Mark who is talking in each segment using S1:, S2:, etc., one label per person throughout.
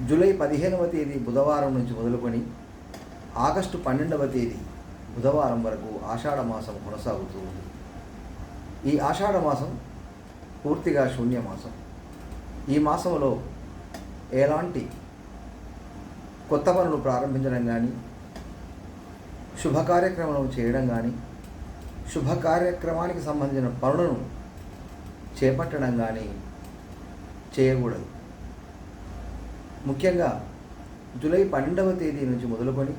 S1: July 15వ తేదీ బుధవారం నుంచి మొదలుకొని ఆగస్టు 12వ తేదీ బుధవారం వరకు ఆషాఢ మాసం కొనసాగుతూ ఉంది. ఈ ఆషాఢ మాసం పూర్తిగా శూన్యమాసం. ఈ మాసంలో ఎలాంటి కొత్త పనులు ప్రారంభించడం కానీ, శుభ కార్యక్రమాలను చేయడం కానీ, శుభ కార్యక్రమానికి సంబంధించిన పనులను చేపట్టడం కానీ చేయకూడదు. ముఖ్యంగా జూలై 12వ తేదీ నుంచి మొదలుకొని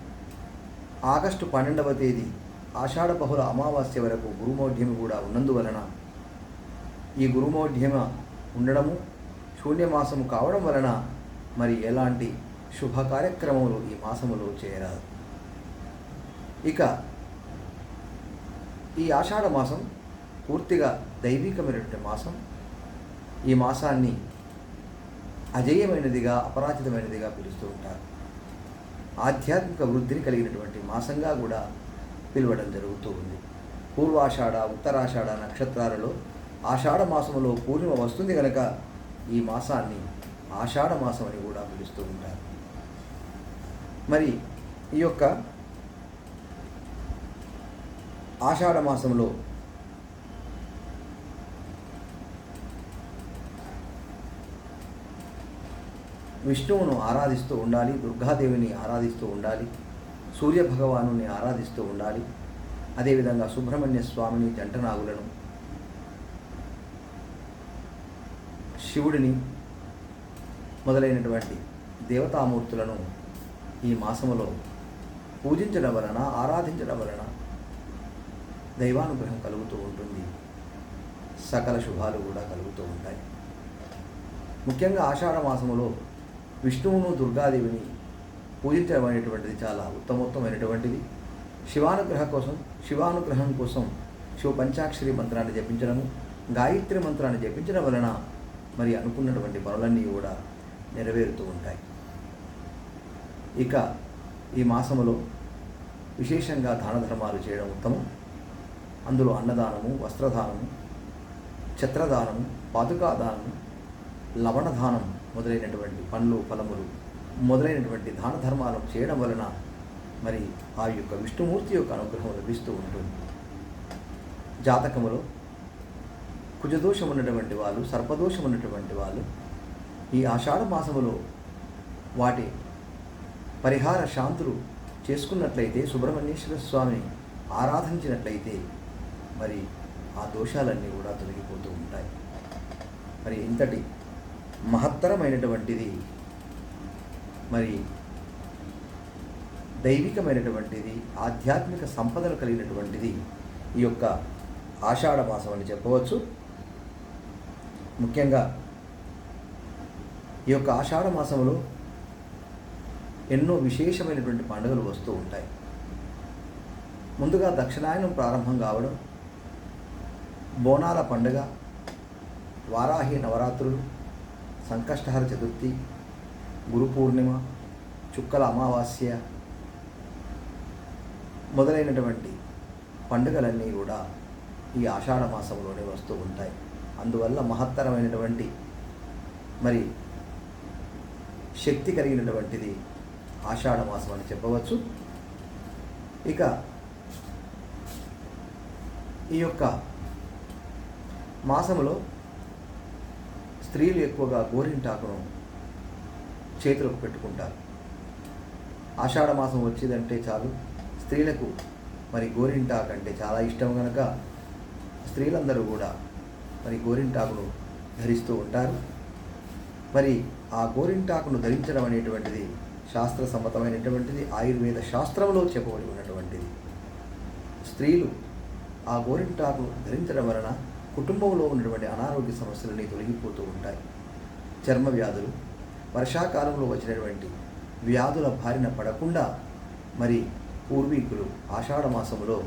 S1: ఆగస్టు 12వ తేదీ ఆషాఢ బహుళ అమావాస్య వరకు గురుమౌఢ్యమి కూడా ఉన్నందువలన ఈ గురుమౌఢ్యమ ఉండడము శూన్యమాసము కావడం వలన మరి ఎలాంటి శుభ కార్యక్రమములు ఈ మాసములో చేయరాదు. ఇక ఈ ఆషాఢ మాసం పూర్తిగా దైవికమైనటువంటి మాసం. ఈ మాసాన్ని అజేయమైనదిగా, అపరాజితమైనదిగా పిలుస్తూ ఉంటారు. ఆధ్యాత్మిక వృద్ధిని కలిగినటువంటి మాసంగా కూడా పిలవడం జరుగుతూ ఉంది. పూర్వాషాఢ, ఉత్తరాషాఢ నక్షత్రాలలో ఆషాఢ మాసంలో పూర్ణిమ వస్తుంది కనుక ఈ మాసాన్ని ఆషాఢ మాసం అని కూడా పిలుస్తూ ఉంటారు. మరి ఈ యొక్క ఆషాఢ మాసంలో విష్ణువును ఆరాధిస్తూ ఉండాలి, దుర్గాదేవిని ఆరాధిస్తూ ఉండాలి, సూర్యభగవాను ఆరాధిస్తూ ఉండాలి. అదేవిధంగా సుబ్రహ్మణ్య స్వామిని, జంటనాగులను, శివుడిని మొదలైనటువంటి దేవతామూర్తులను ఈ మాసములో పూజించడం వలన, ఆరాధించడం వలన దైవానుగ్రహం కలుగుతూ ఉంటుంది. సకల శుభాలు కూడా కలుగుతూ ఉంటాయి. ముఖ్యంగా ఆషాఢ మాసములో విష్ణువును, దుర్గాదేవిని పూజించడం అనేటువంటిది చాలా ఉత్తమోత్తమైనటువంటిది. శివానుగ్రహం కోసం శివ పంచాక్షరి మంత్రాన్ని జపించడము, గాయత్రి మంత్రాన్ని జపించడం వలన మరి అనుకున్నటువంటి పనులన్నీ కూడా నెరవేరుతూ ఉంటాయి. ఇక ఈ మాసములో విశేషంగా దాన ధర్మాలు చేయడం ఉత్తమం. అందులో అన్నదానము, వస్త్రదానము, ఛత్రదానము, పాదుకాదానము, లవణదానం మొదలైనటువంటి పండ్లు, ఫలములు మొదలైనటువంటి దాన ధర్మాలను చేయడం వలన మరి ఆ యొక్క విష్ణుమూర్తి యొక్క అనుగ్రహం లభిస్తూ ఉంటుంది. జాతకములో కుజదోషం ఉన్నటువంటి వాళ్ళు, సర్పదోషం ఉన్నటువంటి వాళ్ళు ఈ ఆషాఢ మాసములో వాటి పరిహార శాంతులు చేసుకున్నట్లయితే, సుబ్రహ్మణ్యేశ్వర స్వామిని ఆరాధించినట్లయితే మరి ఆ దోషాలన్నీ కూడా తొలగిపోతూ ఉంటాయి. మరి ఇంతటి మహత్తరమైనటువంటిది, మరి దైవికమైనటువంటిది, ఆధ్యాత్మిక సంపదలు కలిగినటువంటిది ఈ యొక్క ఆషాఢ మాసం అని చెప్పవచ్చు. ముఖ్యంగా ఈ యొక్క ఆషాఢ మాసంలో ఎన్నో విశేషమైనటువంటి పండుగలు వస్తూ ఉంటాయి. ముందుగా దక్షిణాయనం ప్రారంభం కావడం, బోనాల పండుగ, వారాహి నవరాత్రులు, సంకష్టహర చతుర్థి, గురు పూర్ణిమ, చుక్కల అమావాస్య మొదలైనటువంటి పండుగలన్నీ కూడా ఈ ఆషాఢ మాసంలోనే వస్తూ ఉంటాయి. అందువల్ల మహత్తరమైనటువంటి మరి శక్తి కలిగినటువంటిది ఆషాఢ మాసం అని చెప్పవచ్చు. ఇక ఈ యొక్క మాసములో స్త్రీలు ఎక్కువగా గోరింటాకును చేతులకు పెట్టుకుంటారు. ఆషాఢ మాసం వచ్చిందంటే చాలు స్త్రీలకు మరి గోరింటాకు అంటే చాలా ఇష్టం కనుక స్త్రీలందరూ కూడా మరి గోరింటాకును ధరిస్తూ ఉంటారు. మరి ఆ గోరింటాకును ధరించడం అనేటువంటిది శాస్త్ర సమ్మతమైనటువంటిది, ఆయుర్వేద శాస్త్రంలో చెప్పబడి ఉన్నటువంటిది. స్త్రీలు ఆ గోరింటాకును ధరించడం వలన కుటుంబంలో ఉన్నటువంటి అనారోగ్య సమస్యలన్నీ తొలగిపోతూ ఉంటాయి. చర్మ వ్యాధులు, వర్షాకాలంలో వచ్చినటువంటి వ్యాధుల బారిన పడకుండా మరి పూర్వీకులు ఆషాఢ మాసంలో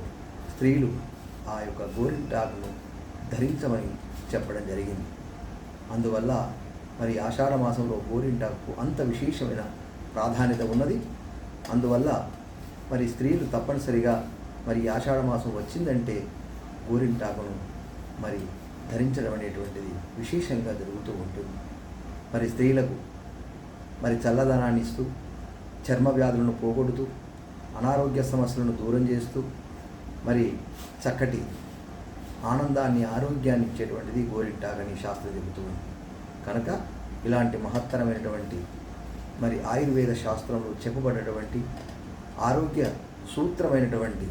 S1: స్త్రీలు ఆ యొక్క గోరింటాకును ధరించమని చెప్పడం జరిగింది. అందువల్ల మరి ఆషాఢ మాసంలో గోరింటాకు అంత విశేషమైన ప్రాధాన్యత ఉన్నది. అందువల్ల మరి స్త్రీలు తప్పనిసరిగా మరి ఆషాఢ మాసం వచ్చిందంటే గోరింటాకును మరి ధరించడం అనేటువంటిది విశేషంగా జరుగుతూ ఉంటుంది. మరి స్త్రీలకు మరి చల్లదనాన్ని ఇస్తూ, చర్మ వ్యాధులను పోగొడుతూ, అనారోగ్య సమస్యలను దూరం చేస్తూ, మరి చక్కటి ఆనందాన్ని, ఆరోగ్యాన్ని ఇచ్చేటువంటిది గోరింటాకని శాస్త్రం చెబుతుంది. కనుక ఇలాంటి మహత్తరమైనటువంటి మరి ఆయుర్వేద శాస్త్రంలో చెప్పబడినటువంటి ఆరోగ్య సూత్రమైనటువంటి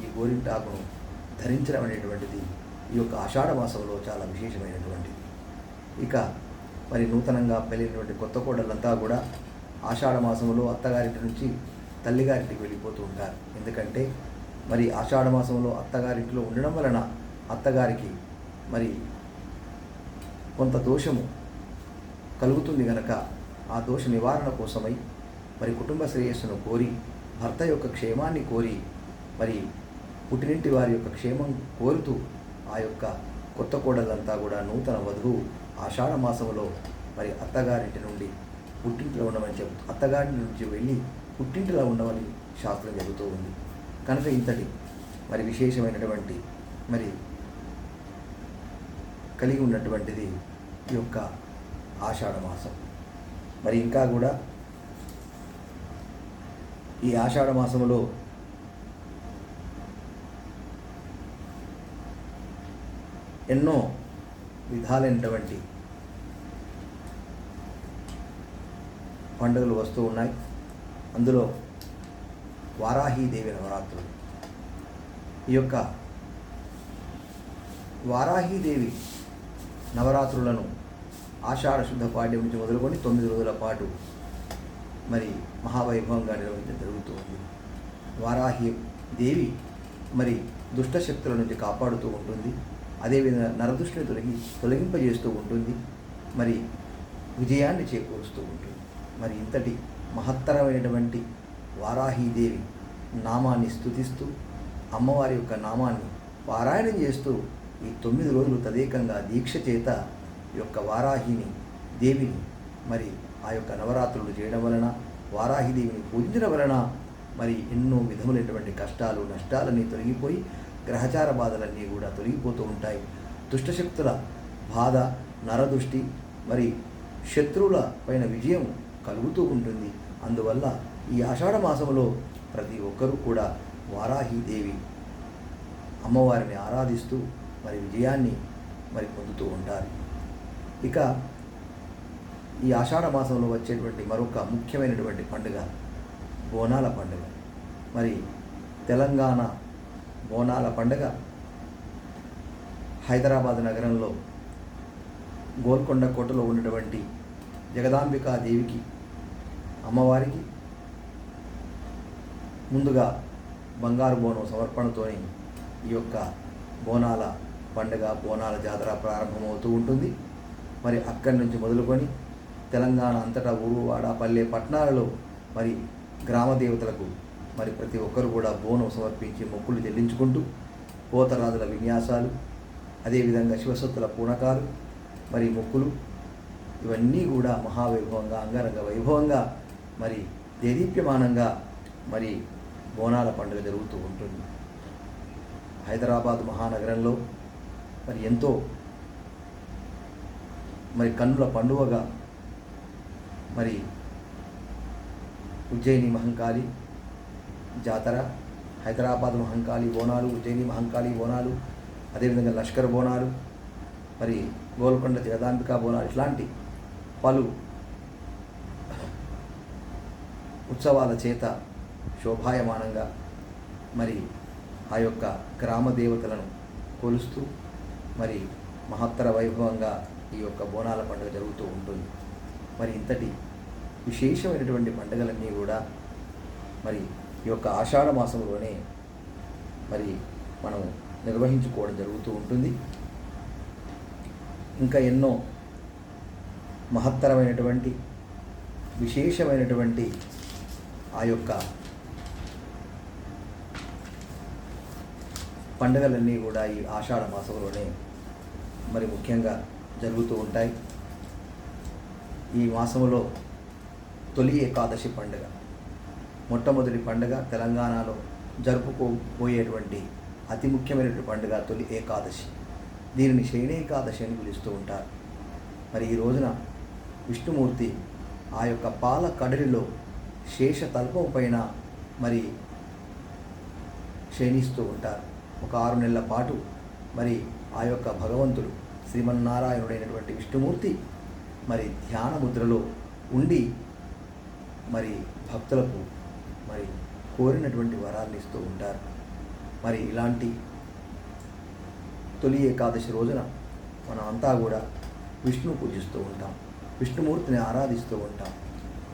S1: ఈ గోరింటాకును ధరించడం అనేటువంటిది ఈ యొక్క ఆషాఢ మాసంలో చాలా విశేషమైనటువంటిది. ఇక మరి నూతనంగా పెళ్ళినటువంటి కొత్త కోడళ్ళంతా కూడా ఆషాఢ మాసంలో అత్తగారింటి నుంచి తల్లిగారింటికి వెళ్ళిపోతూ ఉంటారు. ఎందుకంటే మరి ఆషాఢ మాసంలో అత్తగారింటిలో ఉండడం వలన అత్తగారికి మరి కొంత దోషము కలుగుతుంది కనుక ఆ దోష నివారణ కోసమై మరి కుటుంబ శ్రేయస్సును కోరి, భర్త యొక్క క్షేమాన్ని కోరి, మరి పుట్టినింటి వారి యొక్క క్షేమం కోరుతూ ఆ యొక్క కొత్త కోడలంతా కూడా నూతన వధువు ఆషాఢ మాసంలో మరి అత్తగారింటి నుండి పుట్టింటిలో ఉండమని చెబుతూ, అత్తగారి నుంచి వెళ్ళి పుట్టింటిలో ఉండమని శాస్త్రం చెబుతూ ఉంది. కనుక ఇంతటి మరి విశేషమైనటువంటి మరి కలిగి ఉన్నటువంటిది ఈ యొక్క ఆషాఢ మాసం. మరి ఇంకా కూడా ఈ ఆషాఢ మాసంలో ఎన్నో విధాలైనటువంటి పండుగలు వస్తూ ఉన్నాయి. అందులో వారాహీదేవి నవరాత్రులు. ఈ యొక్క వారాహీదేవి నవరాత్రులను ఆషాఢ శుద్ధ పాడ్యం నుంచి మొదలుకొని 9 రోజుల పాటు మరి మహావైభవంగా నిర్వహించడం జరుగుతూ ఉంది. వారాహి దేవి మరి దుష్టశక్తుల నుంచి కాపాడుతూ ఉంటుంది. అదేవిధంగా నరదృష్టిని తొలగింపజేస్తూ ఉంటుంది. మరి విజయాన్ని చేకూరుస్తూ ఉంటుంది. మరి ఇంతటి మహత్తరమైనటువంటి వారాహీదేవి నామాన్ని స్తుతిస్తూ, అమ్మవారి యొక్క నామాన్ని పారాయణం చేస్తూ ఈ 9 రోజులు తదేకంగా దీక్ష చేత ఈ యొక్క వారాహిని దేవిని మరి ఆ యొక్క నవరాత్రులు చేయడం వలన, వారాహిదేవిని పూజించడం వలన మరి ఎన్నో విధములైనటువంటి కష్టాలు, నష్టాలన్నీ తొలగిపోయి గ్రహచార బాధలన్నీ కూడా తొలగిపోతూ ఉంటాయి. దుష్టశక్తుల బాధ, నరదృష్టి, మరి శత్రువుల పైన విజయం కలుగుతూ ఉంటుంది. అందువల్ల ఈ ఆషాఢ మాసంలో ప్రతి ఒక్కరూ కూడా వారాహీదేవి అమ్మవారిని ఆరాధిస్తూ మరి విజయాన్ని మరి పొందుతూ ఉంటారు. ఇక ఈ ఆషాఢ మాసంలో వచ్చేటువంటి మరొక ముఖ్యమైనటువంటి పండుగ బోనాల పండుగ. మరి తెలంగాణ బోనాల పండుగ హైదరాబాద్ నగరంలో గోల్కొండ కోటలో ఉన్నటువంటి జగదాంబికా దేవికి, అమ్మవారికి ముందుగా బంగారు బోనం సమర్పణతోని ఈ యొక్క బోనాల పండుగ, బోనాల జాతర ప్రారంభమవుతూ ఉంటుంది. మరి అక్కడి నుంచి మొదలుకొని తెలంగాణ అంతటా ఊరు, వాడ, పల్లె, పట్టణాలలో మరి గ్రామ దేవతలకు మరి ప్రతి ఒక్కరు కూడా బోనం సమర్పించి మొక్కులు చెల్లించుకుంటూ పోతరాజుల విన్యాసాలు, అదేవిధంగా శివసత్తుల పూనకాలు, మరి మొక్కులు ఇవన్నీ కూడా మహావైభవంగా, అంగరంగ వైభవంగా మరి దేదీప్యమానంగా మరి బోనాల పండుగ జరుగుతూ ఉంటుంది. హైదరాబాద్ మహానగరంలో మరి ఎంతో మరి కన్నుల పండుగగా మరి ఉజ్జయిని మహంకాళి జాతర, హైదరాబాద్ మహంకాళి బోనాలు, ఉజ్జయిని మహంకాళి బోనాలు, అదేవిధంగా లష్కర్ బోనాలు, మరి గోల్కొండ జగదాంబికా బోనాలు, ఇట్లాంటి పలు ఉత్సవాల చేత శోభాయమానంగా మరి ఆ యొక్క గ్రామ దేవతలను కొలుస్తూ మరి మహత్తర వైభవంగా ఈ యొక్క బోనాల పండుగ జరుగుతూ ఉంటుంది. మరి ఇంతటి విశేషమైనటువంటి పండుగలన్నీ కూడా మరి ఈ యొక్క ఆషాఢ మాసంలోనే మరి మనం నిర్వహించుకోవడం జరుగుతూ ఉంటుంది. ఇంకా ఎన్నో మహత్తరమైనటువంటి విశేషమైనటువంటి ఆ యొక్క పండుగలన్నీ కూడా ఈ ఆషాఢ మాసంలోనే మరి ముఖ్యంగా జరుగుతూ ఉంటాయి. ఈ మాసంలో తొలి ఏకాదశి పండుగ, మొట్టమొదటి పండుగ తెలంగాణలో జరుపుకోబోయేటువంటి అతి ముఖ్యమైనటువంటి పండుగ తొలి ఏకాదశి. దీనిని శయనేకాదశి అని పిలుస్తూ ఉంటారు. మరి ఈ రోజున విష్ణుమూర్తి ఆ యొక్క పాల కడలిలో శేష తల్పం పైన మరి శయనిస్తూ ఉంటారు. ఒక 6 నెలల పాటు మరి ఆ యొక్క భగవంతుడు శ్రీమన్నారాయణుడైనటువంటి విష్ణుమూర్తి మరి ధ్యాన ముద్రలో ఉండి మరి భక్తులకు మరి కోరినటువంటి వరాలను ఇస్తూ ఉంటారు. మరి ఇలాంటి తొలి ఏకాదశి రోజున మనం అంతా కూడా విష్ణువు పూజిస్తూ ఉంటాం, విష్ణుమూర్తిని ఆరాధిస్తూ ఉంటాం.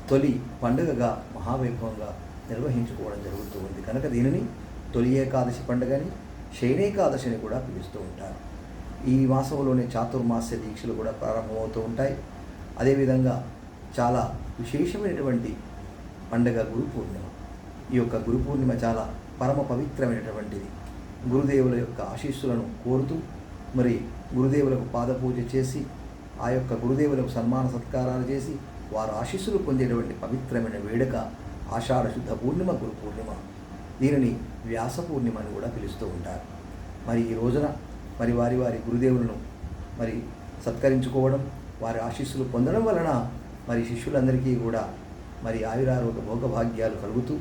S1: తొలి పండుగగా మహావైభవంగా నిర్వహించుకోవడం జరుగుతూ ఉంది కనుక దీనిని తొలి ఏకాదశి పండుగని, శయనేకాదశిని కూడా పిలుస్తూ ఉంటారు. ఈ మాసంలోనే చాతుర్మాస్య దీక్షలు కూడా ప్రారంభమవుతూ ఉంటాయి. అదేవిధంగా చాలా విశేషమైనటువంటి పండుగ గురు పూర్ణిమ. ఈ యొక్క గురు పూర్ణిమ చాలా పరమ పవిత్రమైనటువంటిది. గురుదేవుల యొక్క ఆశీస్సులను కోరుతూ మరి గురుదేవులకు పాదపూజ చేసి ఆ యొక్క గురుదేవులకు సన్మాన సత్కారాలు చేసి వారు ఆశీస్సులు పొందేటువంటి పవిత్రమైన వేడుక ఆషాఢ శుద్ధ పూర్ణిమ గురు పూర్ణిమ. దీనిని వ్యాస పూర్ణిమ అని కూడా పిలుస్తూ ఉంటారు. మరి ఈ రోజున మరి వారి వారి గురుదేవులను మరి సత్కరించుకోవడం, వారి ఆశీస్సులు పొందడం వలన మరి శిష్యులందరికీ కూడా మరి ఆయురారోగ్య భోగభాగ్యాలు కలుగుతూ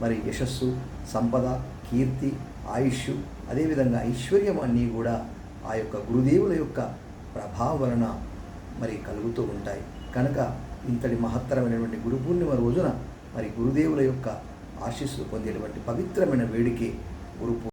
S1: మరి యశస్సు, సంపద, కీర్తి, ఆయుష్, అదేవిధంగా ఐశ్వర్యం అన్నీ కూడా ఆ యొక్క గురుదేవుల యొక్క ప్రభావం వలన మరి కలుగుతూ ఉంటాయి. కనుక ఇంతటి మహత్తరమైనటువంటి గురు పూర్ణిమ రోజున మరి గురుదేవుల యొక్క ఆశీస్సులు పొందేటువంటి పవిత్రమైన వేడికే గురు